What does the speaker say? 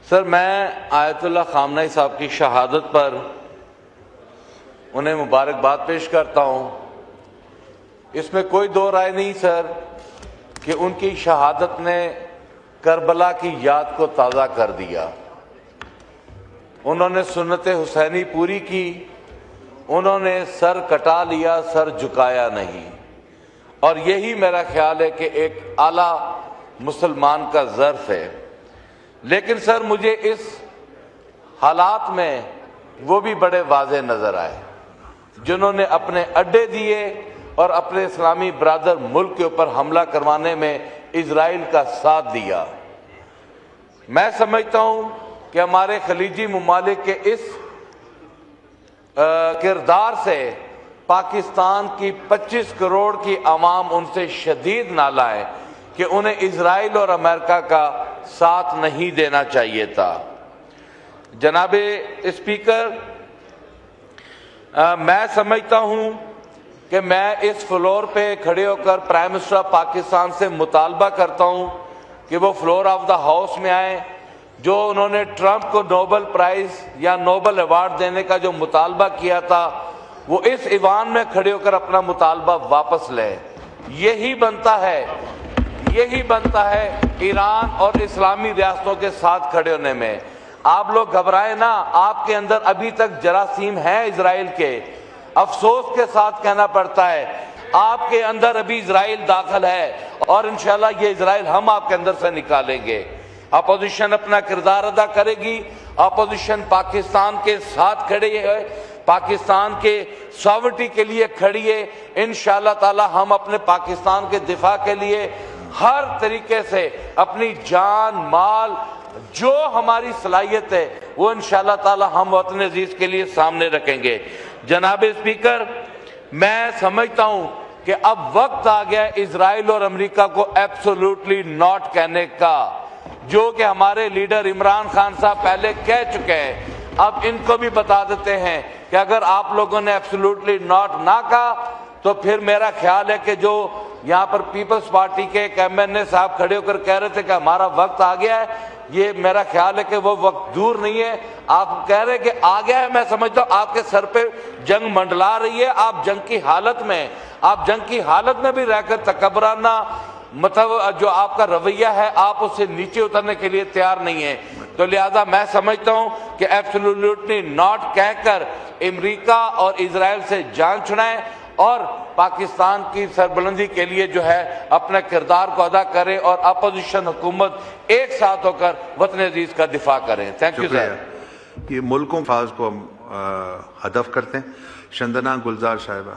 سر میں آیت اللہ خامنئی صاحب کی شہادت پر انہیں مبارکباد پیش کرتا ہوں۔ اس میں کوئی دو رائے نہیں سر کہ ان کی شہادت نے کربلا کی یاد کو تازہ کر دیا۔ انہوں نے سنت حسینی پوری کی، انہوں نے سر کٹا لیا، سر جھکایا نہیں، اور یہی میرا خیال ہے کہ ایک اعلیٰ مسلمان کا ظرف ہے۔ لیکن سر مجھے اس حالات میں وہ بھی بڑے واضح نظر آئے جنہوں نے اپنے اڈے دیے اور اپنے اسلامی برادر ملک کے اوپر حملہ کروانے میں اسرائیل کا ساتھ دیا۔ میں سمجھتا ہوں کہ ہمارے خلیجی ممالک کے اس کردار سے پاکستان کی 25 کروڑ کی عوام ان سے شدید نالاں ہے کہ انہیں اسرائیل اور امریکہ کا ساتھ نہیں دینا چاہیے تھا۔ جناب اسپیکر، میں سمجھتا ہوں کہ میں اس فلور پہ کھڑے ہو کر پرائم منسٹر آف پاکستان سے مطالبہ کرتا ہوں کہ وہ فلور آف دا ہاؤس میں آئیں۔ جو انہوں نے ٹرمپ کو نوبل پرائز یا نوبل ایوارڈ دینے کا جو مطالبہ کیا تھا، وہ اس ایوان میں کھڑے ہو کر اپنا مطالبہ واپس لیں۔ یہی بنتا ہے ایران اور اسلامی ریاستوں کے ساتھ کھڑے ہونے میں۔ آپ لوگ گھبرائیں نہ، آپ کے اندر ابھی تک جراثیم ہیں اسرائیل کے۔ افسوس کے ساتھ کہنا پڑتا ہے آپ کے اندر ابھی اسرائیل داخل ہے، اور انشاءاللہ یہ اسرائیل ہم آپ کے اندر سے نکالیں گے۔ اپوزیشن اپنا کردار ادا کرے گی، اپوزیشن پاکستان کے ساتھ کھڑی ہے، پاکستان کے ساورنٹی کے لیے کھڑی ہے۔ انشاءاللہ تعالی ہم اپنے پاکستان کے دفاع کے لیے ہر طریقے سے اپنی جان مال جو ہماری صلاحیت ہے وہ انشاءاللہ تعالی ہم وطن عزیز کے لیے سامنے رکھیں گے۔ جناب اسپیکر، میں سمجھتا ہوں کہ اب وقت آ گیا اسرائیل اور امریکہ کو ایبسولوٹلی ناٹ کہنے کا، جو کہ ہمارے لیڈر عمران خان صاحب پہلے کہہ چکے ہیں۔ اب ان کو بھی بتا دیتے ہیں کہ اگر آپ لوگوں نے ایبسولوٹلی ناٹ نہ کہا تو پھر میرا خیال ہے کہ جو یہاں پر پیپلز پارٹی کے ایک MNA صاحب کھڑے ہو کر کہہ رہے تھے کہ ہمارا وقت آ گیا ہے، یہ میرا خیال ہے کہ وہ وقت دور نہیں ہے۔ آپ کہہ رہے کہ آ گیا ہے، میں سمجھتا ہوں آپ کے سر پہ جنگ منڈلا رہی ہے، آپ جنگ کی حالت میں بھی رہ کر تکبرانہ جو آپ کا رویہ ہے آپ اس سے نیچے اترنے کے لیے تیار نہیں ہیں۔ تو لہذا میں سمجھتا ہوں کہ ایبسولوٹلی ناٹ کہہ کر امریکہ اور اسرائیل سے جان چھڑائیں اور پاکستان کی سربلندی کے لیے جو ہے اپنے کردار کو ادا کریں، اور اپوزیشن حکومت ایک ساتھ ہو کر وطن عزیز کا دفاع کریں۔ Thank you sir. یہ ملکوں فاز کو ہم ہدف کرتے ہیں۔ شندنا گلزار صاحبہ۔